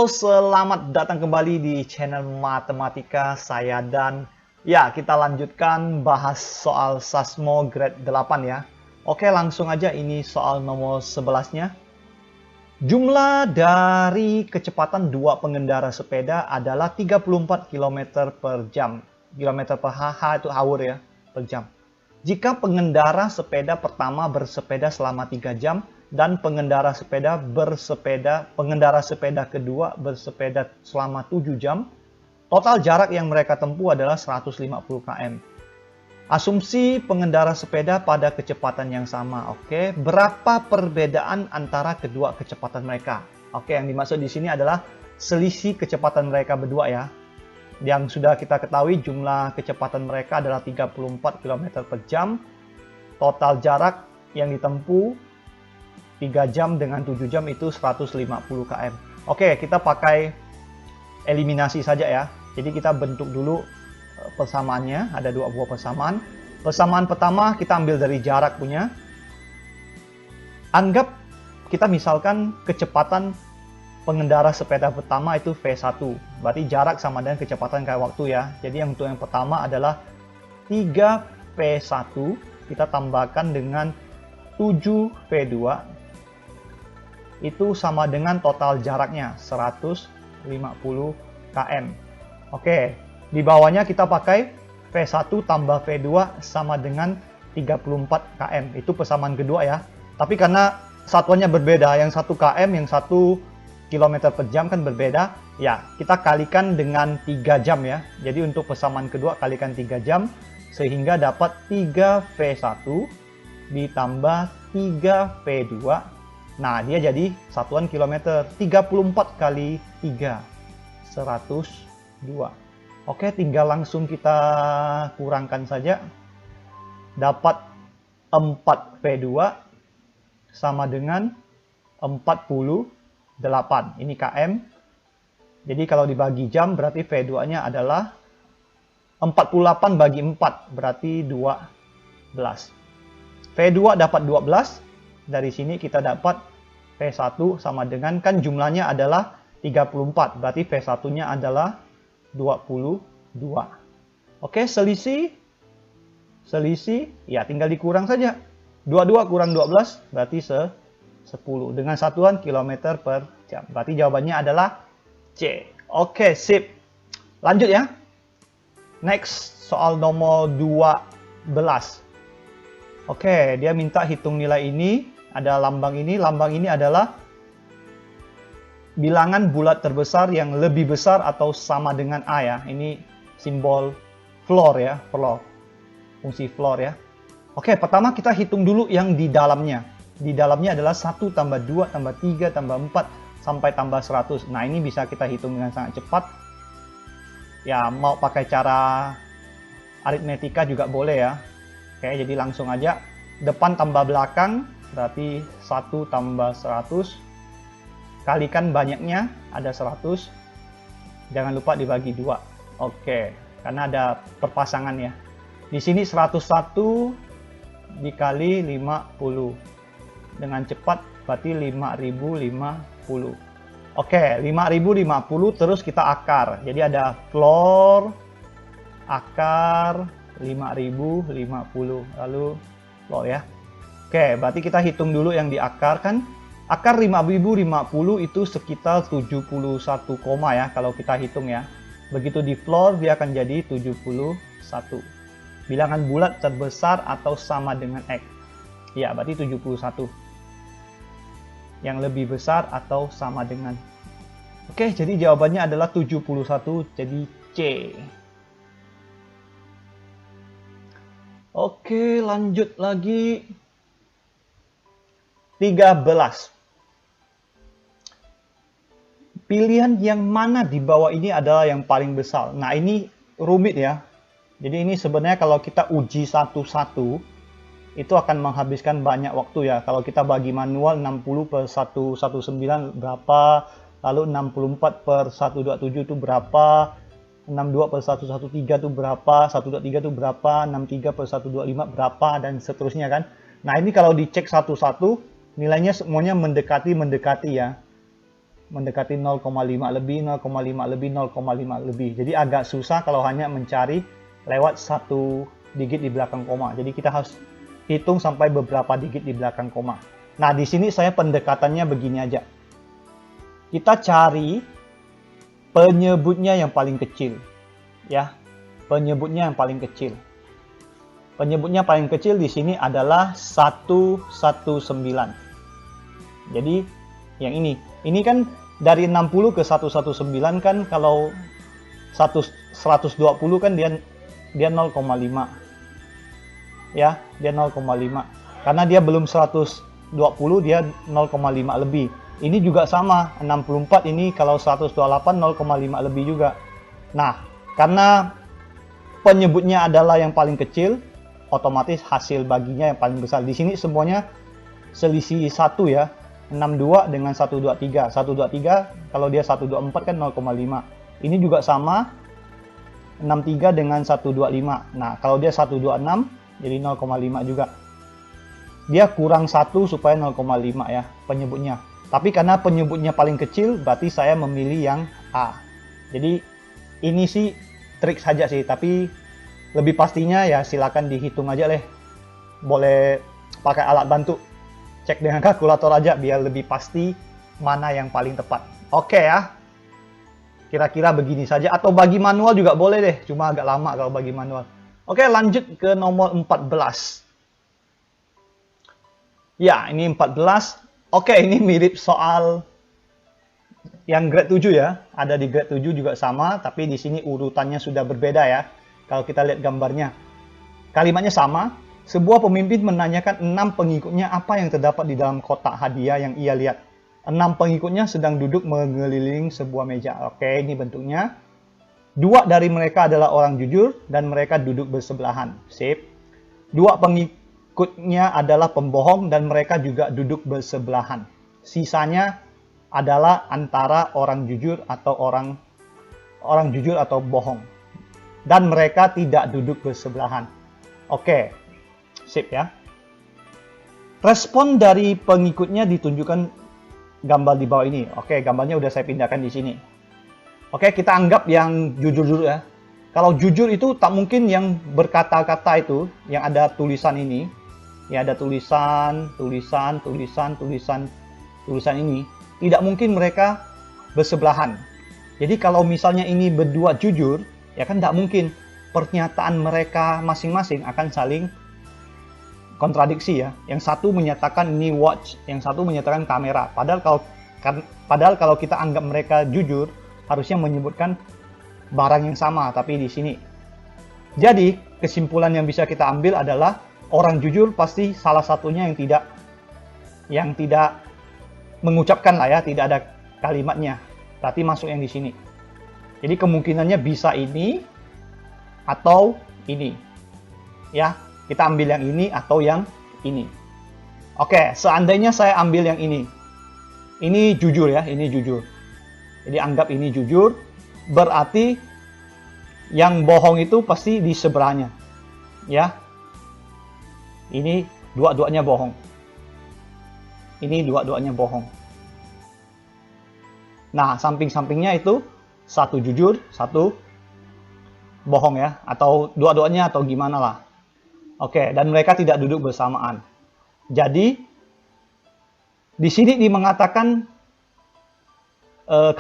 Selamat datang kembali di channel Matematika saya Dan. Ya, kita lanjutkan bahas soal Sasmo grade 8 ya. Oke, langsung aja ini soal nomor 11-nya. Jumlah dari kecepatan dua pengendara sepeda adalah 34 km per jam. Kilometer per H itu hour ya, per jam. Jika pengendara sepeda pertama bersepeda selama 3 jam, dan pengendara sepeda kedua bersepeda selama 7 jam, total jarak yang mereka tempuh adalah 150 km. Asumsi pengendara sepeda pada kecepatan yang sama. Oke, berapa perbedaan antara kedua kecepatan mereka? Oke, yang dimaksud di sini adalah selisih kecepatan mereka berdua ya. Yang sudah kita ketahui jumlah kecepatan mereka adalah 34 km per jam. Total jarak yang ditempuh 3 jam dengan 7 jam itu 150 km. Oke, kita pakai eliminasi saja ya. Jadi kita bentuk dulu persamaannya. Ada dua buah persamaan. Persamaan pertama kita ambil dari jarak punya. Anggap kita misalkan kecepatan pengendara sepeda pertama itu V1. Berarti jarak sama dengan kecepatan kayak waktu ya. Jadi untuk yang pertama adalah 3V1. Kita tambahkan dengan 7V2. Itu sama dengan total jaraknya 150 km. Oke, di bawahnya kita pakai V1 tambah V2 sama dengan 34 km. Itu persamaan kedua ya. Tapi karena satuannya berbeda, yang 1 km, yang 1 km per jam kan berbeda, ya kita kalikan dengan 3 jam ya. Jadi untuk persamaan kedua kalikan 3 jam, sehingga dapat 3V1 ditambah 3V2. Nah, dia jadi satuan kilometer. 34 kali 3, 102. Oke, tinggal langsung kita kurangkan saja. Dapat 4V2 sama dengan 48. Ini km. Jadi kalau dibagi jam berarti V2-nya adalah 48 bagi 4. Berarti 12. V2 dapat 12. Dari sini kita dapat V1 sama dengan, kan jumlahnya adalah 34. Berarti V1-nya adalah 22. Oke, selisih. Ya tinggal dikurang saja. 22 kurang 12 berarti 10. Dengan satuan kilometer per jam. Berarti jawabannya adalah C. Oke, sip. Lanjut ya. Next, soal nomor 12. Oke, dia minta hitung nilai ini. Ada lambang ini adalah bilangan bulat terbesar yang lebih besar atau sama dengan A ya. Ini simbol floor ya, floor. Fungsi floor ya. Oke, pertama kita hitung dulu yang di dalamnya. Di dalamnya adalah 1 tambah 2 tambah 3 tambah 4 sampai tambah 100. Nah, ini bisa kita hitung dengan sangat cepat. Ya, mau pakai cara aritmetika juga boleh ya. Oke, jadi langsung aja. Depan tambah belakang. Berarti 1 tambah 100. Kalikan banyaknya, ada 100. Jangan lupa dibagi 2. Oke, karena ada perpasangan ya. Di sini 101 dikali 50. Dengan cepat berarti 5050. Oke, 5050 terus kita akar. Jadi ada floor, akar, 5050. Lalu floor ya. Oke, berarti kita hitung dulu yang diakar kan. Akar 5050 itu sekitar 71, ya kalau kita hitung ya. Begitu di floor dia akan jadi 71. Bilangan bulat terbesar atau sama dengan X. Ya, berarti 71. Yang lebih besar atau sama dengan. Oke, jadi jawabannya adalah 71, jadi C. Oke, lanjut lagi. 13. Pilihan yang mana di bawah ini adalah yang paling besar. Nah, ini rumit ya. Jadi ini sebenarnya kalau kita uji satu-satu, itu akan menghabiskan banyak waktu ya. Kalau kita bagi manual 60 per 119 berapa, lalu 64 per 127 itu berapa, 62 per 113 itu berapa, 123 itu berapa, 63 per 125 berapa, dan seterusnya kan. Nah, ini kalau dicek satu-satu, nilainya semuanya mendekati ya. mendekati 0,5 lebih, 0,5 lebih, 0,5 lebih. Jadi agak susah kalau hanya mencari lewat satu digit di belakang koma. Jadi kita harus hitung sampai beberapa digit di belakang koma. Nah, di sini saya pendekatannya begini aja. Kita cari penyebutnya yang paling kecil. Ya, penyebutnya yang paling kecil. Penyebutnya paling kecil di sini adalah 119. Jadi yang ini. Ini kan dari 60 ke 119 kan kalau 120 kan dia 0,5. Ya, dia 0,5. Karena dia belum 120, dia 0,5 lebih. Ini juga sama, 64 ini kalau 128 0,5 lebih juga. Nah, karena penyebutnya adalah yang paling kecil, otomatis hasil baginya yang paling besar. Di sini semuanya selisih 1 ya. 62 dengan 123. 123 kalau dia 124 kan 0,5. Ini juga sama. 63 dengan 125. Nah, kalau dia 126 jadi 0,5 juga. Dia kurang 1 supaya 0,5 ya penyebutnya. Tapi karena penyebutnya paling kecil, berarti saya memilih yang A. Jadi ini sih trik saja sih, tapi lebih pastinya ya silakan dihitung aja deh. Boleh pakai alat bantu. Cek dengan kalkulator aja biar lebih pasti mana yang paling tepat. Oke ya. Kira-kira begini saja, atau bagi manual juga boleh deh, cuma agak lama kalau bagi manual. Oke, lanjut ke nomor 14. Ya, ini 14. Oke, ini mirip soal yang grade 7 ya. Ada di grade 7 juga sama, tapi di sini urutannya sudah berbeda ya. Kalau kita lihat gambarnya. Kalimatnya sama. Sebuah pemimpin menanyakan 6 pengikutnya apa yang terdapat di dalam kotak hadiah yang ia lihat. 6 pengikutnya sedang duduk mengelilingi sebuah meja. Oke, ini bentuknya. 2 dari mereka adalah orang jujur dan mereka duduk bersebelahan. Sip. 2 pengikutnya adalah pembohong dan mereka juga duduk bersebelahan. Sisanya adalah antara orang jujur atau orang jujur atau bohong. Dan mereka tidak duduk bersebelahan. Oke. Sip ya. Respon dari pengikutnya ditunjukkan gambar di bawah ini. Oke, gambarnya udah saya pindahkan di sini. Oke, kita anggap yang jujur dulu ya. Kalau jujur itu tak mungkin yang berkata-kata itu, yang ada tulisan ini. Ya, ada tulisan ini. Tidak mungkin mereka bersebelahan. Jadi kalau misalnya ini berdua jujur, ya kan tak mungkin. Pernyataan mereka masing-masing akan saling kontradiksi ya. Yang satu menyatakan ini watch, yang satu menyatakan kamera. Padahal kalau kita anggap mereka jujur, harusnya menyebutkan barang yang sama, tapi di sini. Jadi, kesimpulan yang bisa kita ambil adalah orang jujur pasti salah satunya yang tidak mengucapkan lah ya, tidak ada kalimatnya. Berarti masuk yang di sini. Jadi kemungkinannya bisa ini atau ini. Ya. Kita ambil yang ini atau yang ini. Oke, seandainya saya ambil yang ini. Ini jujur ya, ini jujur. Jadi anggap ini jujur, berarti yang bohong itu pasti di sebelahnya. Ya. Ini dua-duanya bohong. Ini dua-duanya bohong. Nah, samping-sampingnya itu satu jujur, satu bohong ya, atau dua-duanya atau gimana lah. Oke, dan mereka tidak duduk bersamaan. Jadi, di sini mengatakan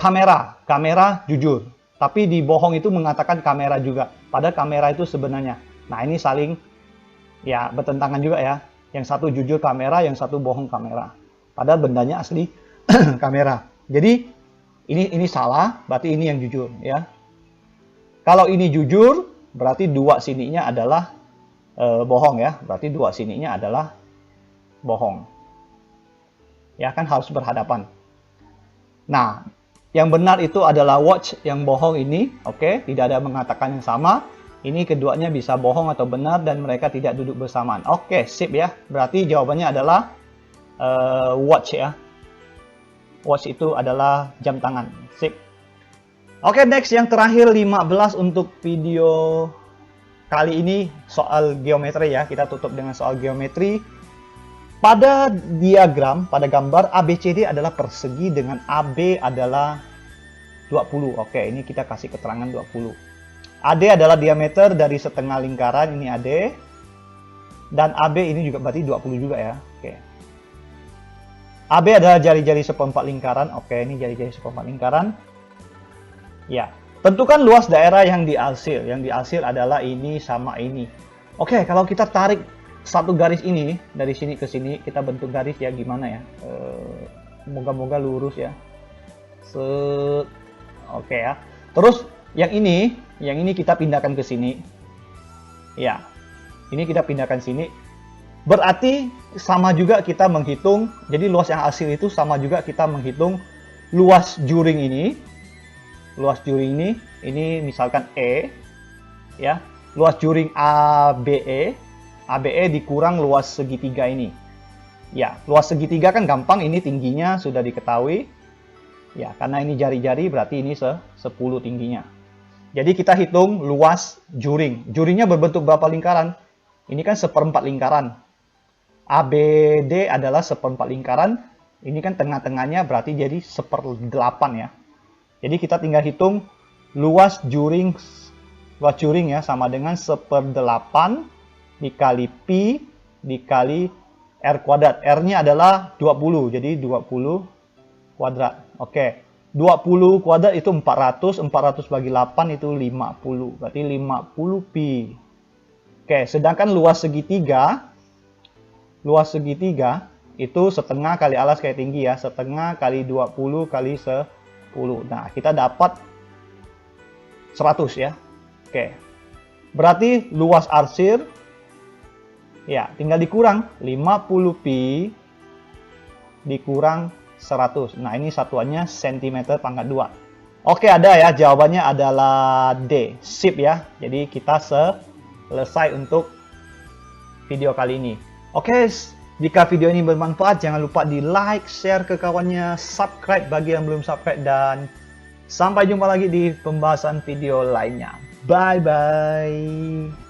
kamera jujur. Tapi di bohong itu mengatakan kamera juga. Padahal kamera itu sebenarnya. Nah, ini saling ya bertentangan juga ya. Yang satu jujur kamera, yang satu bohong kamera. Padahal bendanya asli kamera. Jadi, ini salah, berarti ini yang jujur ya. Kalau ini jujur, berarti dua sininya adalah bohong ya, berarti dua sininya adalah bohong. Ya kan harus berhadapan. Nah, yang benar itu adalah watch, yang bohong ini, oke, tidak ada mengatakan yang sama. Ini keduanya bisa bohong atau benar dan mereka tidak duduk bersamaan. Oke, sip ya. Berarti jawabannya adalah watch ya. Watch itu adalah jam tangan. Sip. Oke, next yang terakhir 15 untuk video kali ini soal geometri ya. Kita tutup dengan soal geometri. Pada diagram, pada gambar ABCD adalah persegi dengan AB adalah 20. Oke, ini kita kasih keterangan 20. AD adalah diameter dari setengah lingkaran, ini AD. Dan AB ini juga berarti 20 juga ya. Oke. AB adalah jari-jari seperempat lingkaran. Oke, ini jari-jari seperempat lingkaran. Ya, tentukan luas daerah yang diarsir. Yang diarsir adalah ini sama ini. Oke, kalau kita tarik satu garis ini dari sini ke sini, kita bentuk garis ya, gimana ya? Moga-moga lurus ya. Oke ya. Terus yang ini kita pindahkan ke sini. Ya, ini kita pindahkan sini. Berarti sama juga kita menghitung. Jadi luas yang hasil itu sama juga kita menghitung luas juring ini. Luas juring ini misalkan E, ya. Luas juring ABE. ABE dikurang luas segitiga ini. Ya, luas segitiga kan gampang, ini tingginya sudah diketahui. Ya, karena ini jari-jari berarti ini 10 tingginya. Jadi kita hitung luas juring. Juringnya berbentuk berapa lingkaran? Ini kan seperempat lingkaran. ABD adalah seperempat lingkaran. Ini kan tengah-tengahnya berarti jadi 1/8 ya. Jadi kita tinggal hitung luas juring ya sama dengan 1/8 dikali pi dikali R kuadrat. R-nya adalah 20, jadi 20 kuadrat. Oke, 20 kuadrat itu 400, 400 bagi 8 itu 50, berarti 50 pi. Oke, sedangkan luas segitiga itu setengah kali alas kali tinggi ya, setengah kali 20 kali 10. Nah, kita dapat 100 ya. Oke, berarti luas arsir, ya, tinggal dikurang 50 pi dikurang 100. Nah, ini satuannya cm pangkat 2. Oke, ada ya, jawabannya adalah D. Sip ya. Jadi kita selesai untuk video kali ini. Oke, jika video ini bermanfaat, jangan lupa di like, share ke kawannya, subscribe bagi yang belum subscribe, dan sampai jumpa lagi di pembahasan video lainnya. Bye-bye.